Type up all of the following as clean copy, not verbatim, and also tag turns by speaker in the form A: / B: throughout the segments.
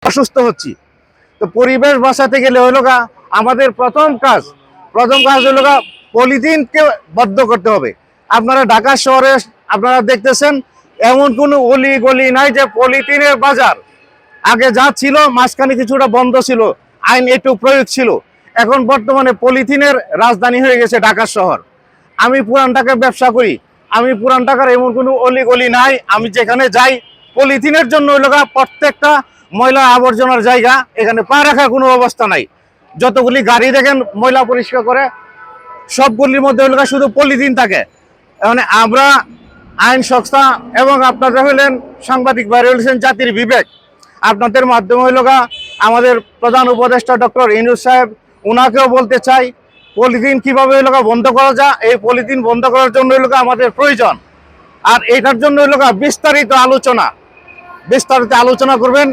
A: অসুস্থ হচ্ছি। তো পরিবেশ বাঁচাতে গেলে হলো আমাদের প্রথম কাজ হলো পলিথিনকে বদ্ধ করতে হবে। আপনারা ঢাকা শহরে আপনারা দেখতেছেন এমন কোনো অলি গলি নাই যে পলিথিনের বাজার। আগে যা ছিল মাঝখানে কিছুটা বন্ধ ছিল, আইন একটু প্রয়োগ ছিল। এখন বর্তমানে পলিথিনের রাজধানী হয়ে গেছে ঢাকা শহর। আমি পুরান ঢাকায় ব্যবসা করি, আমি পুরান ঢাকার এমন কোনো অলি গলি নাই আমি যেখানে যাই পলিথিনের জন্য প্রত্যেকটা ময়লা আবর্জনার জায়গা, এখানে পা রাখার কোনো অবস্থা নাই। যতগুলি গাড়ি দেখেন ময়লা পরিষ্কার করে সবগুলির মধ্যে শুধু পলিথিন থাকে। মানে আমরা আইন সংস্থা এবং আপনারা হলেন সাংবাদিক বাইরে হলেন জাতির বিবেক, আপনাদের মাধ্যমে আমাদের প্রধান উপদেষ্টা ডক্টর ইউনূস সাহেব, ওনাকেও বলতে চাই পলিথিন কিভাবে বন্ধ করা যায়। এই পলিথিন বন্ধ করার জন্য আমাদের প্রয়োজন, আর এটার জন্য বিস্তারিত আলোচনা করবেন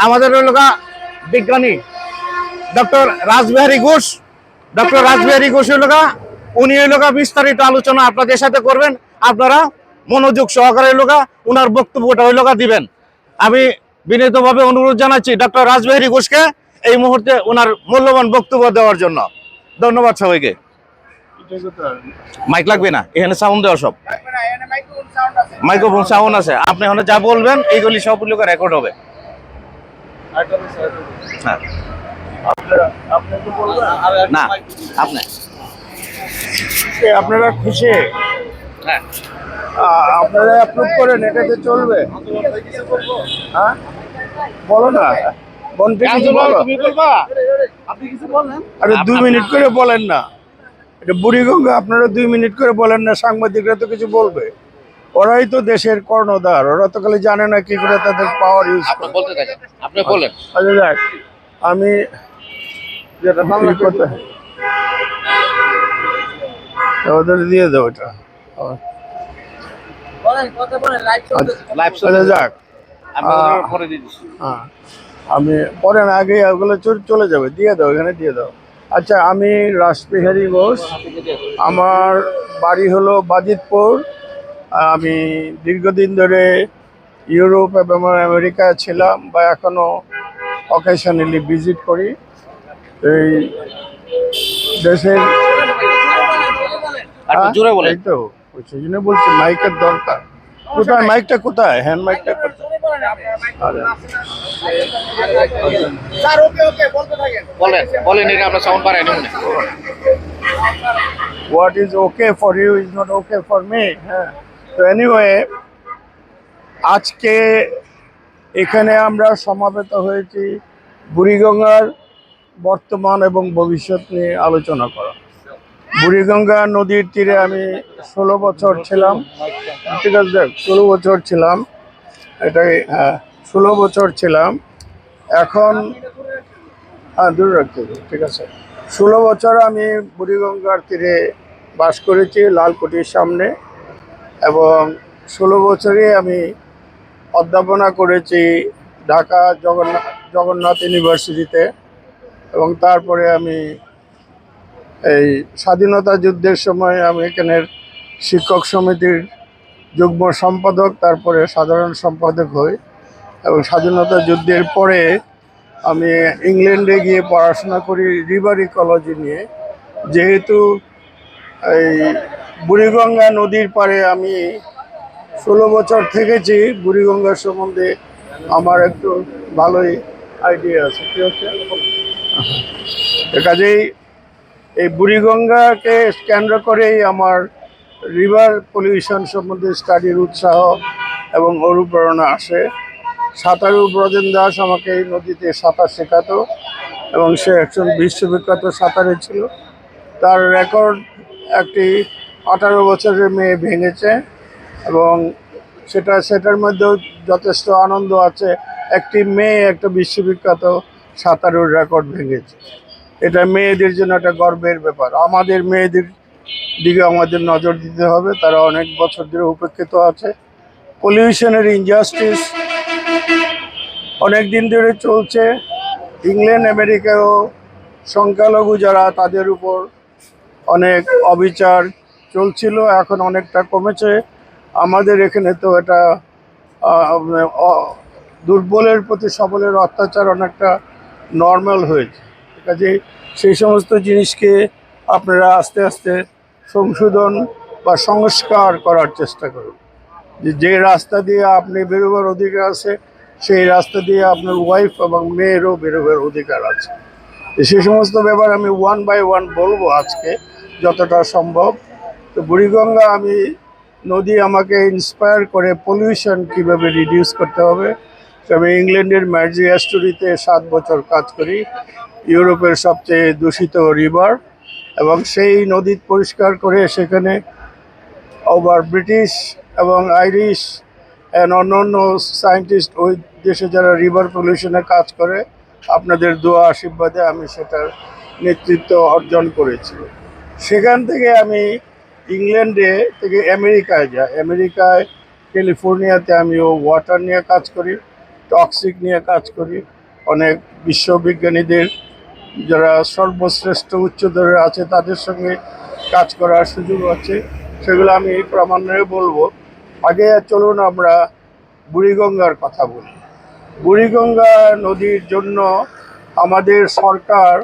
A: আমাদের বিজ্ঞানী ডক্টর রাসবিহারী ঘোষ। উনি বিস্তারিত আলোচনা আপনাদের সাথে করবেন। আপনারা মনোযোগ সহকারে ওনার বক্তব্যটা দিবেন। আমি বিনীতভাবে অনুরোধ জানাচ্ছি ডক্টর রাসবিহারী ঘোষকে এই মুহূর্তে ওনার মূল্যবান বক্তব্য দেওয়ার জন্য। ধন্যবাদ সবাইকে। মাইক লাগবে না, এখানে সাউন্ড দেওয়া সব মাইক্রোফোন সাউন্ড আছে। আপনি এখানে যা বলবেন এইগুলি সব রেকর্ড হবে। হ্যাঁ না
B: আপনারা খুশি?
A: হ্যাঁ
B: আপনারা অ্যাপ্রুভ করেন, এটাতে চলবে? হ্যাঁ বলো না, বলতে কিছু বলো। আরে 2 মিনিট করে বলেন না, এটা বুড়িগঙ্গা, আপনারা 2 মিনিট করে বলেন না। সাংবাদিকরা তো কিছু বলবে, ওরাই তো দেশের কর্ণধার, ওরা তো খালি জানে না কি করে তাদের পাওয়ার ইউজ করে।
A: আপনি বলেন।
B: আচ্ছা দেখ, আমি যেটা করতে ওদের দিয়ে দেবো এটা। যাক আমি পরে না, আগে ওগুলো চলে যাবে, দিয়ে দাও, এখানে দিয়ে দাও। আচ্ছা, আমি রাসবিহারী ঘোষ, আমার বাড়ি হলো বাজিতপুর। আমি দীর্ঘদিন ধরে ইউরোপ এবং আমেরিকা ছিলাম, বা এখনো অকেশনালি ভিজিট করি। এই দেশের এই তো সেই জন্য বলছি মাইকের দরকার। কোথায় মাইকটা, কোথায় হ্যান্ড মাইকটা কোথায়? What is okay for you is not okay for me. হ্যাঁ, তো এনিওয়ে আজকে এখানে আমরা সমাবেত হয়েছি বুড়িগঙ্গার বর্তমান এবং ভবিষ্যৎ নিয়ে আলোচনা করা। বুড়িগঙ্গা নদীর তীরে আমি 16 বছর ছিলাম, ঠিক আছে, 16 বছর ছিলাম, এটাই, হ্যাঁ 16 বছর ছিলাম। এখন দূরে রাখতে হবে, ঠিক আছে। 16 বছর আমি বুড়িগঙ্গার তীরে বাস করেছি, লালকুঠির সামনে, এবং 16 বছরই আমি অধ্যাপনা করেছি ঢাকা জগন্নাথ ইউনিভার্সিটিতে। এবং তারপরে আমি এই স্বাধীনতা যুদ্ধের সময় আমি এখানের শিক্ষক সমিতির যুগ্ম সম্পাদক, তারপরে সাধারণ সম্পাদক হই। এবং স্বাধীনতা যুদ্ধের পরে আমি ইংল্যান্ডে গিয়ে পড়াশোনা করি রিভার ইকোলজি নিয়ে। যেহেতু এই বুড়িগঙ্গা নদীর পাড়ে আমি 16 বছর থেকেছি, বুড়িগঙ্গার সম্বন্ধে আমার একটু ভালোই আইডিয়া আছে। কি হচ্ছে কাজেই এই বুড়িগঙ্গাকে কেন্দ্র করেই আমার রিভার পলিউশন সম্বন্ধে স্টাডির উৎসাহ এবং অনুপ্রেরণা আসে। সাঁতারু ব্রজেন দাস আমাকে এই নদীতে সাঁতার শেখাতো, এবং সে একজন বিশ্ববিখ্যাত সাঁতারে ছিল। তার রেকর্ড একটি 18 বছরের মেয়ে ভেঙেছে, এবং সেটার মধ্যেও যথেষ্ট আনন্দ আছে। একটি মেয়ে একটা বিশ্ববিখ্যাত সাঁতারুর রেকর্ড ভেঙেছে। এটা মেয়েদের জন্য একটা গর্বের ব্যাপার। আমাদের মেয়েদের দিকে আমাদের নজর দিতে হবে, তারা অনেক বছর ধরে উপেক্ষিত আছে। পলিউশনের ইনজাস্টিস অনেক দিন ধরে চলছে। ইংল্যান্ড আমেরিকায়ও সংখ্যালঘু যারা, তাদের উপর অনেক অবিচার চলছিল, এখন অনেকটা কমেছে। আমাদের এখানে তো এটা দুর্বলের প্রতি সবলের অত্যাচার অনেকটা নর্মাল হয়েছে। কাজে সেই সমস্ত জিনিসকে আপনারা আস্তে আস্তে সংশোধন বা সংস্কার করার চেষ্টা করুন। যে রাস্তা দিয়ে আপনি বেরোবার অধিকার আছে, সেই রাস্তা দিয়ে আপনার ওয়াইফ এবং মেয়েরও বেরোবার অধিকার আছে। সে সমস্ত ব্যাপার আমি ওয়ান বাই ওয়ান বলবো আজকে যতটা সম্ভব। তো বুড়িগঙ্গা নদী আমাকে ইন্সপায়ার করে পলিউশন কিভাবে রিডিউস করতে হবে। তো আমি ইংল্যান্ডের ম্যাজিয়াস্টরিতে 7 বছর কাজ করি, ইউরোপের সবচেয়ে দূষিত রিভার, এবং সেই নদী পরিষ্কার করে সেখানে ওভার ব্রিটিশ এবং আইরিশ অন্যান্য সায়েন্টিস্ট ওই দেশে যারা রিভার পলিউশনে কাজ করে, আপনাদের দোয়া আশীর্বাদে আমি সেটার নেতৃত্ব অর্জন করেছি। সেখান থেকে আমি ইংল্যান্ডে থেকে আমেরিকায় যাই। আমেরিকায় ক্যালিফোর্নিয়াতে আমিও ওয়াটার নিয়ে কাজ করি, টক্সিক নিয়ে কাজ করি। অনেক বিশ্ববিজ্ঞানীদের যারা সর্বশ্রেষ্ঠ উচ্চদরের আছে তাদের সঙ্গে কাজ করার সুযোগ আছে, সেগুলো আমি প্রামাণ্যে বলবো। আগে চলুন আমরা বুড়িগঙ্গার কথা বলি। বুড়িগঙ্গা নদীর জন্য আমাদের সরকার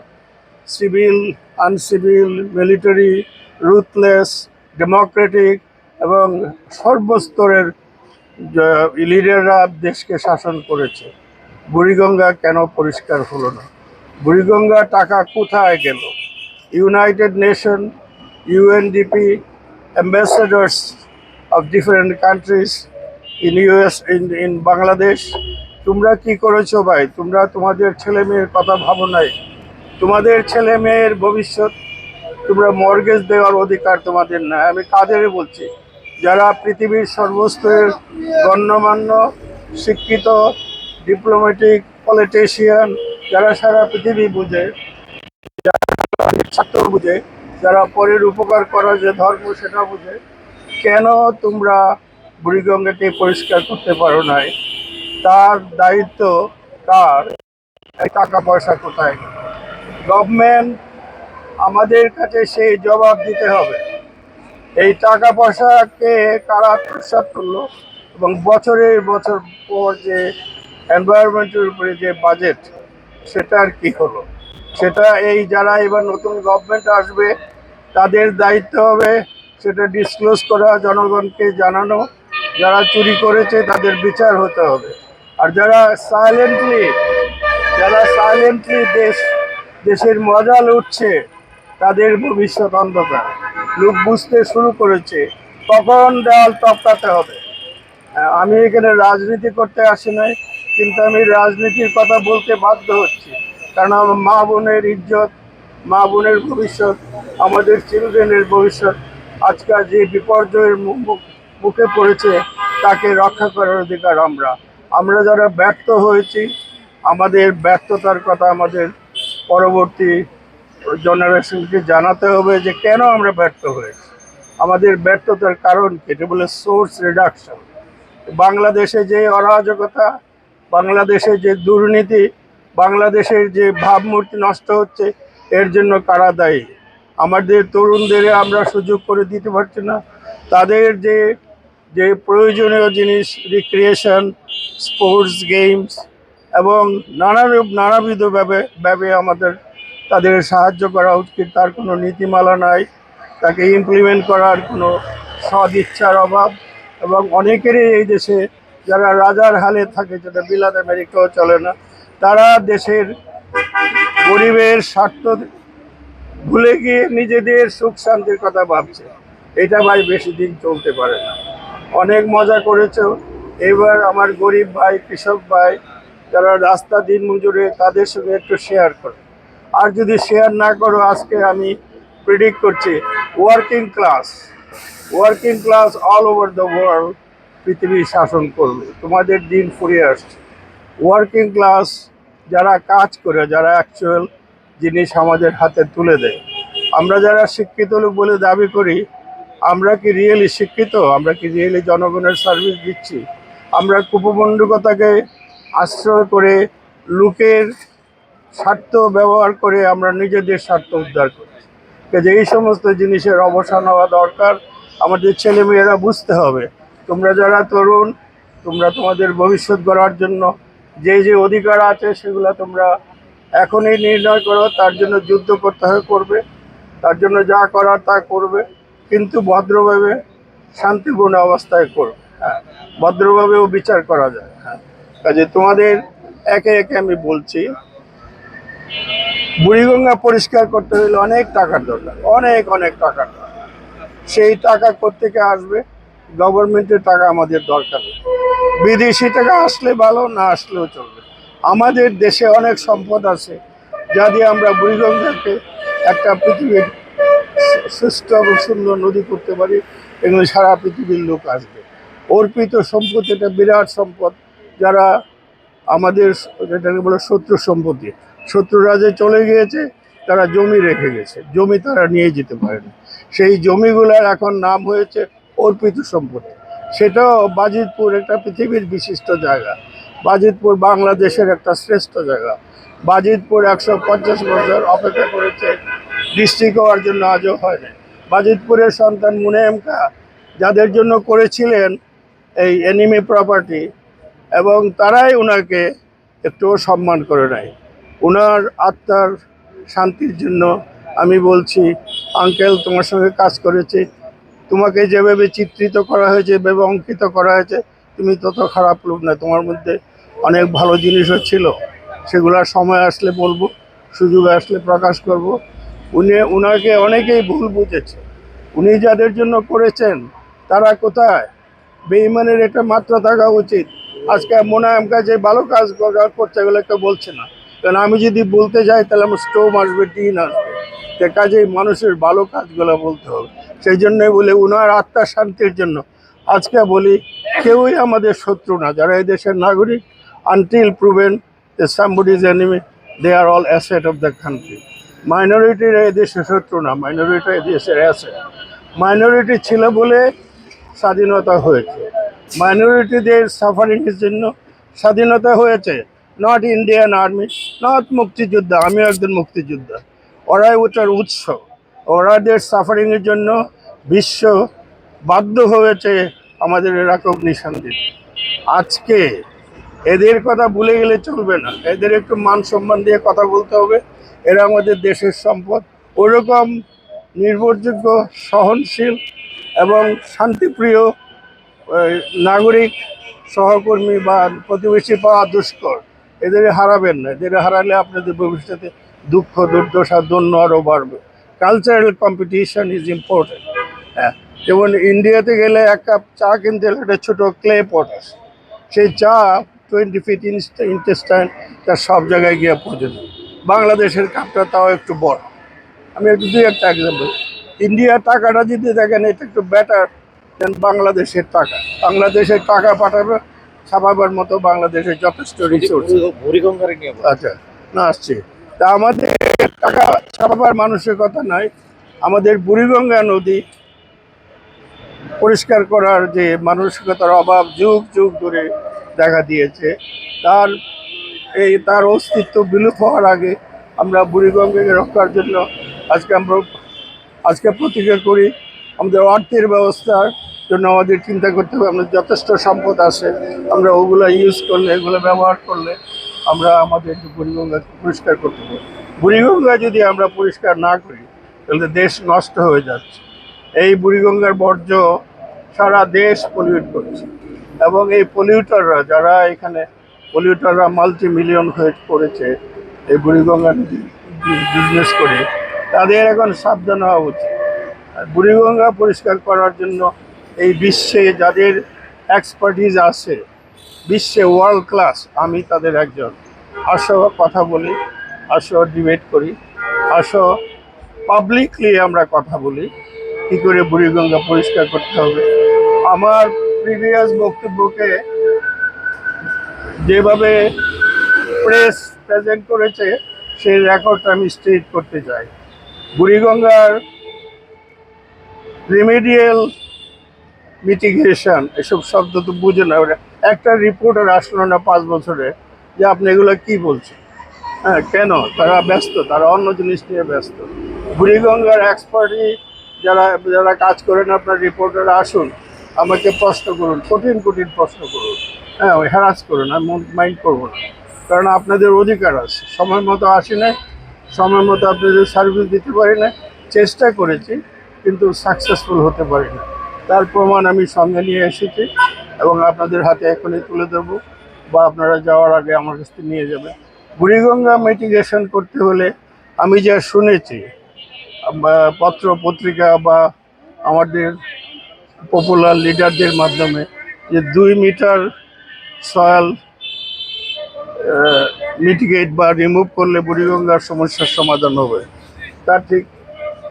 B: সিভিল, আনসিভিল, মিলিটারি, রুথলেস, ডেমোক্রেটিক এবং সর্বস্তরের লিডাররা দেশকে শাসন করেছে। বুড়িগঙ্গা কেন পরিষ্কার হলো না? বুড়িগঙ্গা টাকা কোথায় গেল? United nation, UNDP, ambassadors of different countries in US, in Bangladesh, তোমরা কি করেছো ভাই? তোমরা তোমাদের ছেলে মেয়ের কথা ভাবো নাই? তোমাদের ছেলে মেয়ের ভবিষ্যৎ তোমরা মর্গেজ দেওয়ার অধিকার তোমাদের নাই। আমি কাদের বলছি? যারা পৃথিবীর সর্বস্তরের গণ্যমান্য শিক্ষিত ডিপ্লোম্যাটিক পলিটিশিয়ান, যারা সারা পৃথিবী বুঝে, ছাত্র বুঝে, যারা পরের উপকার করা যে ধর্ম সেটা বুঝে, কেন তোমরা বুড়িগঙ্গাকে পরিষ্কার করতে পারো নাই? তার দায়িত্ব কার? এই টাকা পয়সা কোথায়? গভর্নমেন্ট আমাদের কাছে সেই জবাব দিতে হবে। এই টাকা পয়সাকে কারা আত্মসাৎ করলো, এবং বছরের বছর পর যে এনভায়রনমেন্টের উপরে যে বাজেট, সেটার কি হলো? সেটা এই যারা এবার নতুন গভর্নমেন্ট আসবে তাদের দায়িত্ব হবে সেটা ডিসক্লোজ করা, জনগণকে জানানো। যারা চুরি করেছে তাদের বিচার হতে হবে। আর যারা সাইলেন্টলি দেশের মজা লুটছে, তাদের ভবিষ্যৎ অন্ধকার। লোক বুঝতে শুরু করেছে কখন দেওয়াল টপকাতে হবে। আমি এখানে রাজনীতি করতে আসি নাই, কিন্তু আমি রাজনীতির কথা বলতে বাধ্য হচ্ছি, কারণ আমার মা বোনের ইজ্জত, মা বোনের ভবিষ্যৎ, আমাদের চিলড্রেনের ভবিষ্যৎ আজকাল যে বিপর্যয়ের মুখে পড়েছে তাকে রক্ষা করার অধিকার আমরা যারা ব্যর্থ হয়েছি, আমাদের ব্যর্থতার কথা আমাদের পরবর্তী জেনারেশনকে জানাতে হবে যে কেন আমরা ব্যর্থ হয়েছি, আমাদের ব্যর্থতার কারণ কি। এটা বলে সোর্স রিডাকশন। বাংলাদেশে যে অরাজকতা, বাংলাদেশে যে দুর্নীতি, বাংলাদেশের যে ভাবমূর্তি নষ্ট হচ্ছে, এর জন্য কারা দায়ী? আমাদের তরুণদের আমরা সুযোগ করে দিতে পারছি না। তাদের যে যে প্রয়োজনীয় জিনিস, রিক্রিয়েশন, স্পোর্টস, গেমস এবং নানাবিধ ভাবে আমাদের তাদের সাহায্য করা উচিত, তার কোনো নীতিমালা নাই। তাকে ইমপ্লিমেন্ট করার কোনো সদিচ্ছার অভাব। এবং অনেকেরই এই দেশে যারা রাজার হালে থাকে, যেটা বিলাত আমেরিকাও চলে না, তারা দেশের গরিবের স্বার্থ ভুলে গিয়ে নিজেদের সুখ শান্তির কথা ভাবছে। এটা ভাই বেশি দিন চলতে পারে না। অনেক মজা করেছো, এবার আমার গরিব ভাই, কৃষক ভাই যারা রাস্তা দিন মজুরে, তাদের সঙ্গে একটু শেয়ার করো। আর যদি শেয়ার না করো, আজকে আমি প্রেডিক্ট করছি working class all over the world পৃথিবী শাসন করবে। তোমাদের দিন ফুরিয়ে আসছে। ওয়ার্কিং ক্লাস যারা কাজ করে, যারা অ্যাকচুয়াল জিনিস আমাদের হাতে তুলে দেয়। আমরা যারা শিক্ষিত লোক বলে দাবি করি, আমরা কি রিয়েলি শিক্ষিত? আমরা কি রিয়েলি জনগণের সার্ভিস দিচ্ছি? আমরা কুপমণ্ডুকতাকে আশ্রয় করে, লোকের স্বার্থ ব্যবহার করে আমরা নিজেদের স্বার্থ উদ্ধার করছি। কাজে এই সমস্ত জিনিসের অবসান হওয়া দরকার। আমাদের ছেলেমেয়েরা বুঝতে হবে, তোমরা যারা তরুণ, তোমরা তোমাদের ভবিষ্যৎ গড়ার জন্য যে যে অধিকার আছে সেগুলো তোমরা এখনই নির্ণয় করো, তার জন্য যুদ্ধ করতে হবে করবে, তার জন্য যা করার তা করবে, কিন্তু ভদ্রভাবে শান্তিপূর্ণ অবস্থায় করবে। হ্যাঁ, ভদ্রভাবেও বিচার করা যায়। হ্যাঁ, কাজে তোমাদের একে একে আমি বলছি, বুড়িগঙ্গা পরিষ্কার করতে হলে অনেক টাকার দরকার, অনেক অনেক টাকার দরকার। সেই টাকা কোত্থেকে আসবে? গভর্নমেন্টের টাকা আমাদের দরকার নেই। বিদেশি টাকা আসলে ভালো, না আসলেও চলবে। আমাদের দেশে অনেক সম্পদ আছে, যা দিয়ে আমরা বুড়িগঙ্গাকে একটা পৃথিবীর সুস্থ এবং সুন্দর নদী করতে পারি। এগুলো সারা পৃথিবীর লোক আসবে। অর্পিত সম্পদ এটা বিরাট সম্পদ, যারা আমাদের যেটাকে বলে শত্রু সম্পত্তি, শত্রুরা যে চলে গিয়েছে, তারা জমি রেখে গেছে, জমি তারা নিয়ে যেতে পারেনি। সেই জমিগুলোর এখন নাম হয়েছে অর্পিত সম্পত্তি। সেটাও বাজিতপুর একটা পৃথিবীর বিশিষ্ট জায়গা। বাজিতপুর বাংলাদেশের একটা শ্রেষ্ঠ জায়গা। বাজিতপুর 150 বছর অপেক্ষা করেছে ডিস্ট্রিক্ট হওয়ার জন্য, আজও হয়নি। বাজিতপুরের সন্তান মুনেম খা, যাদের জন্য করেছিলেন এই এনিমি প্রপার্টি, এবং তারাই ওনাকে একটুও সম্মান করে নেয়। ওনার আত্মার শান্তির জন্য আমি বলছি, আঙ্কেল তোমার সঙ্গে কাজ করেছি, তোমাকে যেভাবে চিত্রিত করা হয়েছে, যেভাবে অঙ্কিত করা হয়েছে, তুমি তত খারাপ লোক না, তোমার মধ্যে অনেক ভালো জিনিসও ছিল। সেগুলোর সময় আসলে বলবো, সুযোগ আসলে প্রকাশ করব। ওনাকে অনেকেই ভুল বুঝেছে। উনি যাদের জন্য করেছেন তারা কোথায়? বেঈমানের একটা মাত্রা থাকা উচিত। আজকে মোনায়েমকা যে ভালো কাজ করছে, এগুলো কেউ বলছে না, কারণ আমি যদি বলতে যাই তাহলে আমার স্টোভ আসবে, টিন আসবে। যে কাজেই মানুষের ভালো কাজগুলো বলতে হবে। সেই জন্যই বলে ওনার আত্মার শান্তির জন্য আজকে বলি, কেউই আমাদের শত্রু না, যারা এই দেশের নাগরিক। আনটিল প্রুভেন যে somebody is enemy, they are all asset of the country. মাইনরিটির এই দেশের শত্রু না, মাইনরিটি এই দেশের অ্যাসেট। মাইনরিটি ছিল বলে স্বাধীনতা হয়েছে, মাইনরিটিদের সাফারিংয়ের জন্য স্বাধীনতা হয়েছে। নট ইন্ডিয়ান আর্মি, নট মুক্তিযোদ্ধা, আমিও একজন মুক্তিযোদ্ধা। ওরাই ওটার উৎস। ওরাদের সাফারিংয়ের জন্য বিশ্ব বাধ্য হয়েছে আমাদের রেকগনিশন দিতে। আজকে এদের কথা ভুলে গেলে চলবে না, এদের একটু মান সম্মান দিয়ে কথা বলতে হবে। এরা আমাদের দেশের সম্পদ। ওরকম নির্ভরযোগ্য, সহনশীল এবং শান্তিপ্রিয় নাগরিক, সহকর্মী বা প্রতিবেশী পাওয়া দুষ্কর। এদের হারাবেন না, এদের হারালে আপনাদের ভবিষ্যতে দুঃখ, দুর্দশা, দন্য আরও বাড়বে। Cultural competition is important. হ্যাঁ, যেমন ইন্ডিয়াতে গেলে এক কাপ চা কিনতে গেলে একটা ছোটো ক্লে পট আছে, সেই চা 20 ফিট ইন্টেস্টাইন, তার সব জায়গায় গিয়ে পৌঁছে দেয়। বাংলাদেশের কাপটা তাও একটু বড়। আমি একটু দুই একটা এক্সাম্পল, ইন্ডিয়ার টাকাটা যদি দেখেন, এটা একটু বেটার দেন বাংলাদেশের টাকা। বাংলাদেশের টাকা পাঠাবে ছাপাবার মতো বাংলাদেশের যথেষ্ট রিসোর্স। আচ্ছা, না আসছে। তা আমাদের টাকা ছাপাবার মানুষের কথা নয়, আমাদের বুড়িগঙ্গা নদী পরিষ্কার করার যে মানসিকতার অভাব যুগ যুগ ধরে দেখা দিয়েছে, তার অস্তিত্ব বিলুপ হওয়ার আগে আমরা বুড়িগঙ্গাকে রক্ষার জন্য আজকে প্রতিজ্ঞা করি। আমাদের অর্থের ব্যবস্থার জন্য আমাদের চিন্তা করতে হবে। আমাদের যথেষ্ট সম্পদ আছে, আমরা ওগুলো ইউজ করলে, এগুলো ব্যবহার করলে আমরা আমাদের বুড়িগঙ্গাকে পরিষ্কার করতে পারি। বুড়িগঙ্গা যদি আমরা পরিষ্কার না করি, তাহলে দেশ নষ্ট হয়ে যাচ্ছে। এই বুড়িগঙ্গার বর্জ্য সারা দেশ পলিউট করছে, এবং এই পলিউটাররা, যারা এখানে পলিউটাররা মাল্টি মিলিয়ন হয়ে পড়েছে এই বুড়িগঙ্গা বিজনেস করে, তাদের এখন সাবধান হওয়া উচিত। আর বুড়িগঙ্গা পরিষ্কার করার জন্য এই বিশ্বে যাদের এক্সপার্টিস আছে, বিশ্বে ওয়ার্ল্ড ক্লাস, আমি তাদের একজন। আসো কথা বলি, আসো ডিবেট করি, আসো পাবলিকলি আমরা কথা বলি কী করে বুড়িগঙ্গা পরিষ্কার করতে হবে। আমার প্রিভিয়াস বক্তব্যকে যেভাবে প্রেস প্রেজেন্ট করেছে, সেই রেকর্ডটা আমি স্ট্রেট করতে চাই। বুড়িগঙ্গার রিমেডিয়াল মিটিগেশন, এসব শব্দ তো বুঝে না। একটা রিপোর্টার আসলো না 5 বছরে, যে আপনি এগুলো কি বলছেন। হ্যাঁ, কেন? তারা ব্যস্ত, তারা অন্য জিনিস নিয়ে ব্যস্ত। বুড়িগঙ্গার এক্সপার্টই যারা যারা কাজ করেন, আপনার রিপোর্টাররা আসুন, আমাকে প্রশ্ন করুন, কঠিন কঠিন প্রশ্ন করুন। হ্যাঁ ওই হ্যারাস করুন, আমি মাইন্ড করবো না, কারণ আপনাদের অধিকার আছে। সময় মতো আসি নাই, সময় মতো আপনাদের সার্ভিস দিতে পারি না, চেষ্টা করেছি কিন্তু সাকসেসফুল হতে পারি না। তার প্রমাণ আমি সঙ্গে নিয়ে এসেছি এবং আপনাদের হাতে এখনই তুলে দেবো, বা আপনারা যাওয়ার আগে আমার কাছ থেকে নিয়ে যাবেন। বুড়িগঙ্গা মিটিগেশন করতে হলে আমি যা শুনেছি বা পত্র পত্রিকা বা আমাদের পপুলার লিডারদের মাধ্যমে, যে 2 মিটার সয়েল মিটিগেট বা রিমুভ করলে বুড়িগঙ্গার সমস্যার সমাধান হবে। তা ঠিক,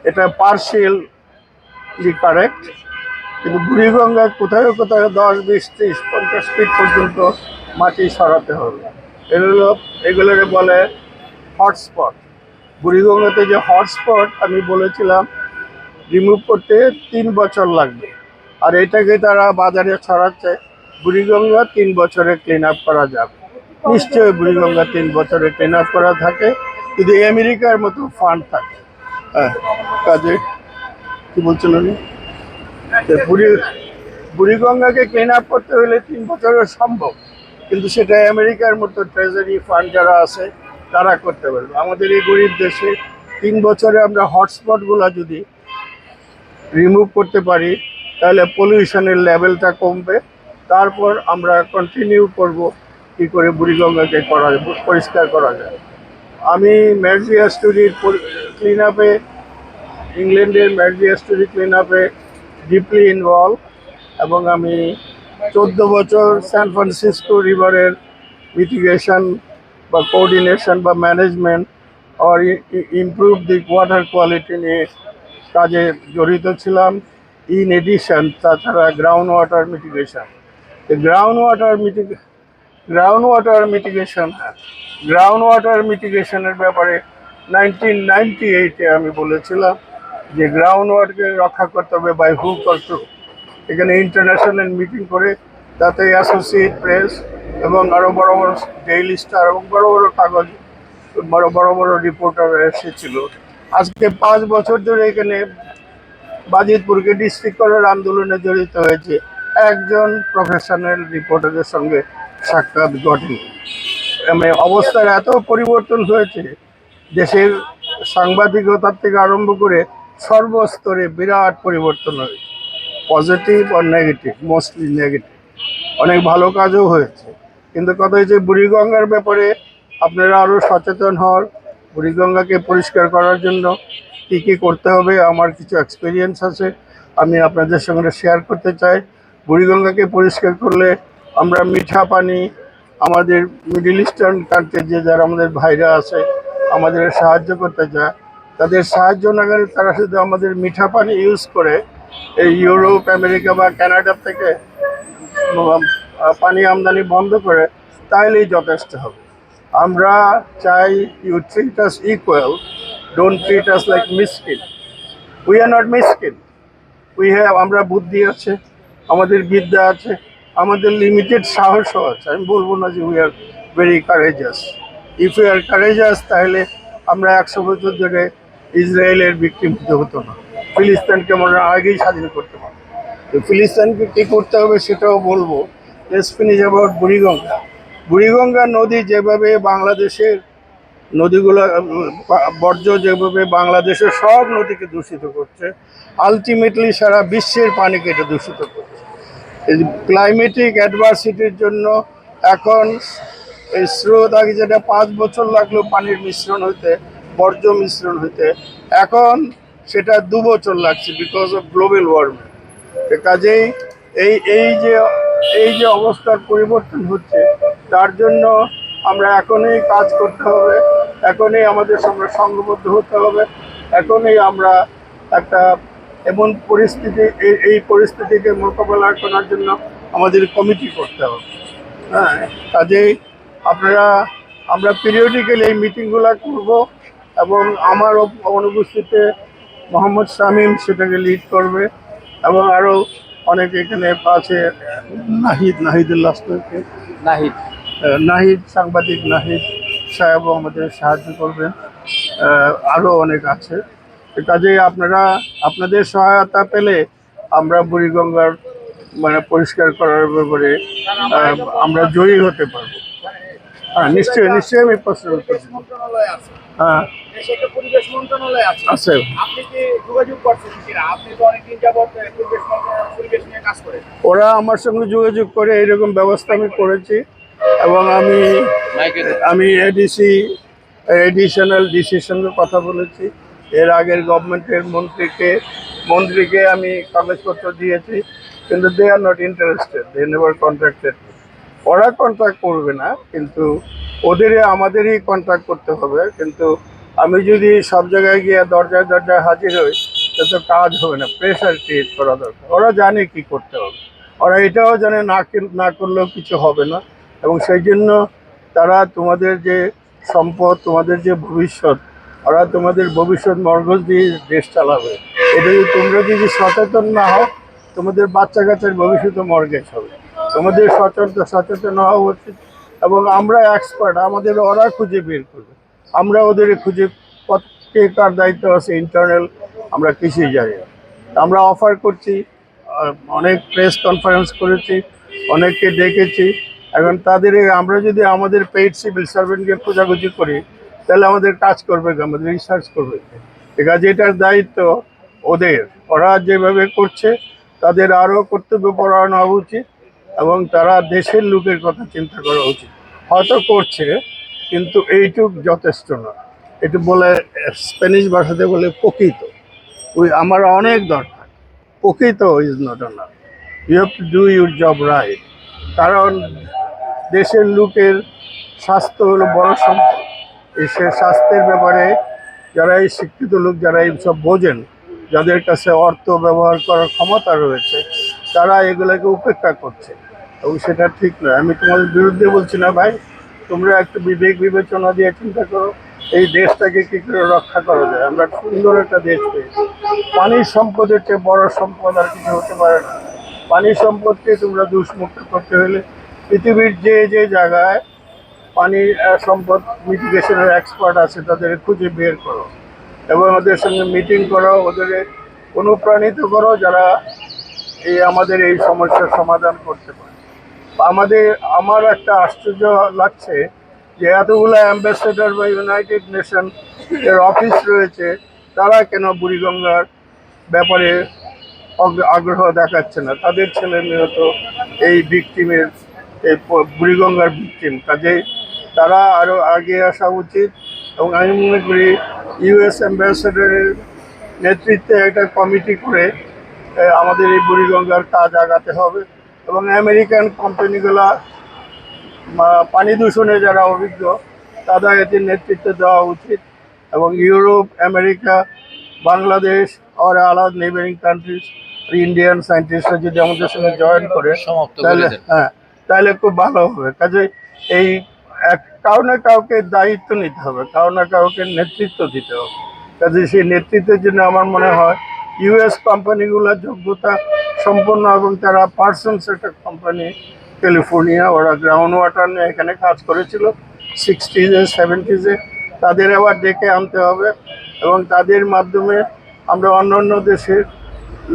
B: এটা পার্শিয়ালি কারেক্ট, কিন্তু বুড়িগঙ্গায় কোথাও কোথাও 10, 20, 30, 50 ফিট পর্যন্ত মাটি সরাতে হবে। এগুলো এগুলোকে বলে হটস্পট। বুড়িগঙ্গাতে যে হটস্পট আমি বলেছিলাম রিমুভ করতে 3 বছর লাগবে, আর এটাকে তারা বাজারে ছড়াচ্ছে বুড়িগঙ্গা 3 বছরে ক্লিন আপ করা যাবে। নিশ্চয়ই বুড়িগঙ্গা 3 বছরে ক্লিন আপ করা থাকে, যদি আমেরিকার মতো ফান্ড থাকে। হ্যাঁ, কাজে কি বলছিল উনি? যে বুড়িগঙ্গাকে ক্লিন আপ করতে হলে 3 বছরে সম্ভব, কিন্তু সেটা আমেরিকার মতো ট্রেজারি ফান্ড যারা আছে তারা করতে পারবে। আমাদের এই গরিব দেশে 3 বছরে আমরা হটস্পটগুলো যদি রিমুভ করতে পারি তাহলে পলিউশনের লেভেলটা কমবে। তারপর আমরা কন্টিনিউ করব কী করে বুড়িগঙ্গাকে পরিষ্কার করা যায়। আমি ম্যাজিয়া স্টোরির ক্লিন আপে, ইংল্যান্ডের ম্যাজিয়া স্টোরি ক্লিন আপে ডিপলি ইনভলভ, এবং আমি 14 বছর সান ফ্রান্সিসকো রিভারের মিটিগেশন বা কোঅর্ডিনেশন বা ম্যানেজমেন্ট আর ইমপ্রুভ দি ওয়াটার কোয়ালিটি নিয়ে কাজে জড়িত ছিলাম। ইন এডিশন তাছাড়া ground water mitigation, ground water mitigation ground water মিটিগেশনের ব্যাপারে 1998-এ আমি বলেছিলাম যে গ্রাউন্ড ওয়াটারকে রক্ষা করতে হবে বাই হুক অর ক্রুক। এখানে ইন্টারন্যাশনাল মিটিং করে তাতে অ্যাসোসিয়েট প্রেস এবং আরও বড় বড় ডেইলি স্টার এবং বড় বড় কাগজ, বড় বড় রিপোর্টার এসেছিল। আজকে 5 বছর ধরে এখানে বাজিতপুরকে ডিস্ট্রিক্ট করার আন্দোলনে জড়িত হয়েছে, একজন প্রফেশনাল রিপোর্টারের সঙ্গে সাক্ষাৎ ঘটেনি। অবস্থার এত পরিবর্তন হয়েছে, দেশের সাংবাদিকতার থেকে আরম্ভ করে সর্বস্তরে বিরাট পরিবর্তন হয়েছে, পজিটিভ আর নেগেটিভ, মোস্টলি নেগেটিভ। অনেক ভালো কাজও হয়েছে, কিন্তু কথা হচ্ছে বুড়িগঙ্গার ব্যাপারে আপনারা আরও সচেতন হন। বুড়িগঙ্গাকে পরিষ্কার করার জন্য কী কী করতে হবে আমার কিছু এক্সপিরিয়েন্স আছে, আমি আপনাদের সঙ্গে শেয়ার করতে চাই। বুড়িগঙ্গাকে পরিষ্কার করলে আমরা মিঠা পানি, আমাদের মিডল ইস্টার্ন কান্ট্রি যে যারা আমাদের ভাইরা আছে আমাদের সাহায্য করতে চায়, তাদের সাহায্য না করে তারা শুধু আমাদের মিঠা পানি ইউজ করে এই ইউরোপ, আমেরিকা বা কানাডা থেকে পানি আমদানি বন্ধ করে, তাহলেই যথেষ্ট হবে। আমরা চাই you treat us equal, don't treat us like মিসকিন। উই আর নট মিসকিন, আমরা বুদ্ধি আছে, আমাদের বিদ্যা আছে, আমাদের লিমিটেড সাহসও আছে। আমি বলবো না যে we are very courageous. If you are courageous তাহলে আমরা 100 বছর ধরে ইসরায়েলের ভিকটিম হতো না, ফিলিস্তিনকে আমরা আগেই স্বাধীন করতে পারবো। তো ফিলিস্তিনকে কী করতে হবে সেটাও বলবো। Let's finish about Buriganga. Buriganga নদী যেভাবে বাংলাদেশের নদীগুলো বর্জ্য যেভাবে বাংলাদেশের সব নদীকে দূষিত করছে, আলটিমেটলি সারা বিশ্বের পানিকে এটা দূষিত করছে। এই ক্লাইমেটিক অ্যাডভার্সিটির জন্য এখন এই স্রোত, আগে যেটা 5 বছর লাগলো পানির মিশ্রণ হইতে, বর্জ্য মিশ্রণ হইতে, এখন সেটা 2 বছর লাগছে বিকজ অফ গ্লোবাল ওয়ার্মিং। কাজেই এই এই যে অবস্থার পরিবর্তন হচ্ছে, তার জন্য আমরা এখনই কাজ করতে হবে, এখনই আমাদের সঙ্গে সংঘবদ্ধ হতে হবে, এখনই আমরা একটা এমন পরিস্থিতি, এই পরিস্থিতিকে মোকাবেলা করার জন্য আমাদের কমিটি করতে হবে। হ্যাঁ, কাজেই আমরা পিরিয়ডিক্যালি এই মিটিংগুলো করব, এবং আমার অনুপস্থিতিতে মোহাম্মদ শামীম সেটাকে লিড করবে, এবং আরও অনেক এখানে আছে, নাহিদুল্লাহ
C: নাহিদ।
B: নাহিদ, সাংবাদিক নাহিদ সাহেবও আমাদের সাহায্য করবেন, আরও অনেক আছে। কাজেই আপনারা আপনাদের সহায়তা পেলে আমরা বুড়িগঙ্গার মানে পরিষ্কার করার ব্যাপারে আমরা জয়ী হতে পারবো। হ্যাঁ, নিশ্চয়ই নিশ্চয়ই আমি প্রশ্নের উত্তর দেব।
C: মন্ত্রণালয় আছে,
B: হ্যাঁ,
C: দেশে একটা পরিবেশ মন্ত্রণালয় আছে।
B: আছে।
C: আপনি কি যোগাযোগ করছেন কিনা? আপনি তো অনেকদিন যাবত পরিবেশ নিয়ে কাজ করেন।
B: ওরা আমার সঙ্গে যোগাযোগ করে এইরকম ব্যবস্থা আমি করেছি, এবং আমি এডিসি এডিশনাল ডিসির সঙ্গে কথা বলেছি। এর আগের গভর্নমেন্টের মন্ত্রীকে আমি কাগজপত্র দিয়েছি, কিন্তু they are not interested, they never contacted. ওরা কন্ট্যাক্ট করবে না, কিন্তু আমাদেরই কন্ট্যাক্ট করতে হবে। কিন্তু আমি যদি সব জায়গায় গিয়ে দরজায় দরজায় হাজির হই, তো কাজ হবে না। প্রেশার ক্রিয়েট করা দরকার। ওরা জানে কি করতে হবে, ওরা এটাও জানে না করলেও কিছু হবে না। এবং সেই জন্য তারা তোমাদের যে সম্পদ, তোমাদের যে ভবিষ্যৎ, ওরা তোমাদের ভবিষ্যৎ মর্গজ দিয়ে দেশ চালাবে। এটা যদি তোমরা যদি সচেতন না হও, তোমাদের বাচ্চা কাচ্চার ভবিষ্যৎ মর্গেজ হবে। তোমাদের সচেতন হওয়া উচিত। এবং আমরা এক্সপার্ট, আমাদের ওরা খুঁজে বের করবে, আমরা ওদের খুঁজে কে কার দায়িত্ব আছে ইন্টারনাল আমরা কিছুই জানি না। আমরা অফার করছি, অনেক প্রেস কনফারেন্স করেছি, অনেককে ডেকেছি। এখন আমরা যদি আমাদের পেইড সিভিল সার্ভেন্টকে খোঁজাখুঁজি করি, তাহলে আমাদের কাজ করবে কে? আমাদের রিসার্চ করবে কে? ঠিক আছে, এটার দায়িত্ব ওদের। ওরা যেভাবে করছে তাদের আরও কর্তব্য পরায়ণ হওয়া উচিত, এবং তারা দেশের লোকের কথা চিন্তা করা উচিত। হয়তো করছে, কিন্তু এইটুক যথেষ্ট না। এটা বলে স্প্যানিশ ভাষাতে বলে প্রকৃত। আমার অনেক দরকার। প্রকৃত ইজ নট না, you have to do your job right. কারণ দেশের লোকের স্বাস্থ্য হলো বড় সম্পদ। সে স্বাস্থ্যের ব্যাপারে যারা এই শিক্ষিত লোক, যারা এই সব বোঝেন, যাদের কাছে অর্থ ব্যবহার করার ক্ষমতা রয়েছে, তারা এগুলোকে উপেক্ষা করছে, এবং সেটা ঠিক নয়। আমি তোমাদের বিরুদ্ধে বলছি না ভাই, তোমরা একটু বিবেক বিবেচনা দিয়ে চিন্তা করো এই দেশটাকে কী করে রক্ষা করা যায়। আমরা সুন্দর একটা দেশ পেয়েছি। পানির সম্পদের চেয়ে বড় সম্পদ আর কিছু হতে পারে না। পানির সম্পদকে তোমরা দুষ্মুক্ত করতে হলে পৃথিবীর যে জায়গায় পানির সম্পদ মিটিগেশনের এক্সপার্ট আছে তাদের খুঁজে বের করো, এবং ওদের সঙ্গে মিটিং করো, ওদের অনুপ্রাণিত করো, যারা আমাদের এই সমস্যার সমাধান করতে পারে। আমার একটা আশ্চর্য লাগছে যে এতগুলো অ্যাম্বাসেডর বা ইউনাইটেড নেশন এর অফিস রয়েছে, তারা কেন বুড়িগঙ্গার ব্যাপারে আগ্রহ দেখাচ্ছে না। তাদের ছেলে মেয়ে তো এই ভিকটিমের, এই বুড়িগঙ্গার ভিকটিম। কাজেই তারা আরও আগে আসা উচিত। এবং আমি মনে করি ইউএস অ্যাম্বাসেডারের নেতৃত্বে একটা কমিটি করে আমাদের এই বুড়িগঙ্গার কাজ আগাতে হবে। এবং আমেরিকান কোম্পানিগুলা পানি দূষণে যারা অভিজ্ঞ, তাদের এতে নেতৃত্ব দেওয়া উচিত। এবং ইউরোপ, আমেরিকা, বাংলাদেশ আর আলাদা নেইবারিং কান্ট্রিজ, ইন্ডিয়ান সায়েন্টিস্টরা যদি আমাদের সঙ্গে জয়েন করে, তাহলে তাহলে খুব ভালো হবে। কাজে এই কাউ না কাউকে দায়িত্ব নিতে হবে, কাউ না কাউকে নেতৃত্ব দিতে হবে। কাজে সেই নেতৃত্বের জন্য আমার মনে হয় ইউএস কোম্পানিগুলোর যোগ্যতা সম্পন্ন, এবং তারা পার্সনস একটা কোম্পানি ক্যালিফোর্নিয়া, ওরা গ্রাউন্ড ওয়াটার নিয়ে এখানে কাজ করেছিল 60s 70s। তাদের আবার ডেকে আনতে হবে, এবং তাদের মাধ্যমে আমরা অন্য দেশের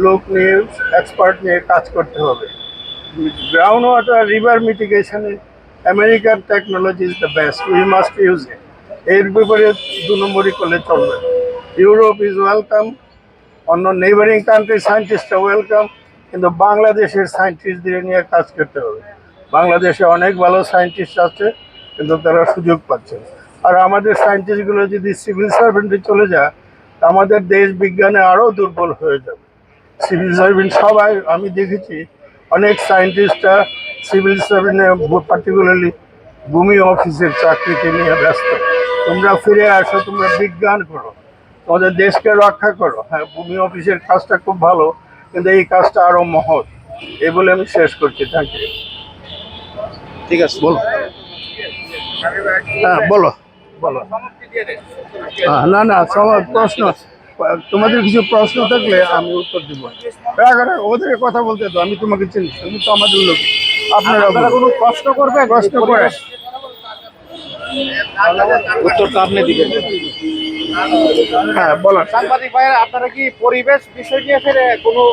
B: লোক নিয়ে, এক্সপার্ট নিয়ে কাজ করতে হবে। গ্রাউন্ড ওয়াটার রিভার মিটিগেশনে American technology is the best, we must use it. এর ব্যাপারে 2 নম্বরই করলে চলবে। ইউরোপ ইজ ওয়েলকাম, অন্য নেইবারিং কান্ট্রি সায়েন্টিস্টরা ওয়েলকাম, কিন্তু বাংলাদেশের সায়েন্টিস্টদের নিয়ে কাজ করতে হবে। বাংলাদেশে অনেক ভালো সায়েন্টিস্ট আছে, কিন্তু তারা সুযোগ পাচ্ছে না। আর আমাদের সায়েন্টিস্টগুলো যদি সিভিল সার্ভেন্টে চলে যায়, আমাদের দেশ বিজ্ঞানে আরও দুর্বল হয়ে যাবে। সিভিল সার্ভেন্ট সবাই, আমি দেখেছি অনেক সায়েন্টিস্টরা সিভিল সার্ভেন্টে, পার্টিকুলারলি ভূমি অফিসের চাকরিতে নিয়ে ব্যস্ত। তোমরা ফিরে আসো, তোমরা বিজ্ঞান করো, তোমাদের দেশকে রক্ষা করো। হ্যাঁ, ভূমি অফিসের কাজটা খুব ভালো, কিন্তু এই কাজটা আরও মহৎ। এই বলে আমি শেষ করছি। Thank you.
A: ঠিক আছে, বলো।
B: হ্যাঁ, বলো বলো। না প্রশ্ন, তোমাদের কিছু প্রশ্ন থাকলে আমি উত্তর দিব। ওদের কথা বলতে তো, আমি তোমাকে চিনি, তুমি তো আমাদের লোক। আপনারা
A: কোনো প্রশ্ন করবে?
B: প্রশ্ন করে
A: উত্তর তো আপনি দিবেন।
B: হ্যাঁ, বলো।
C: সাংবাদিক ভাইয়েরা, আপনারা কি পরিবেশ বিষয় নিয়ে ফেরে কোনো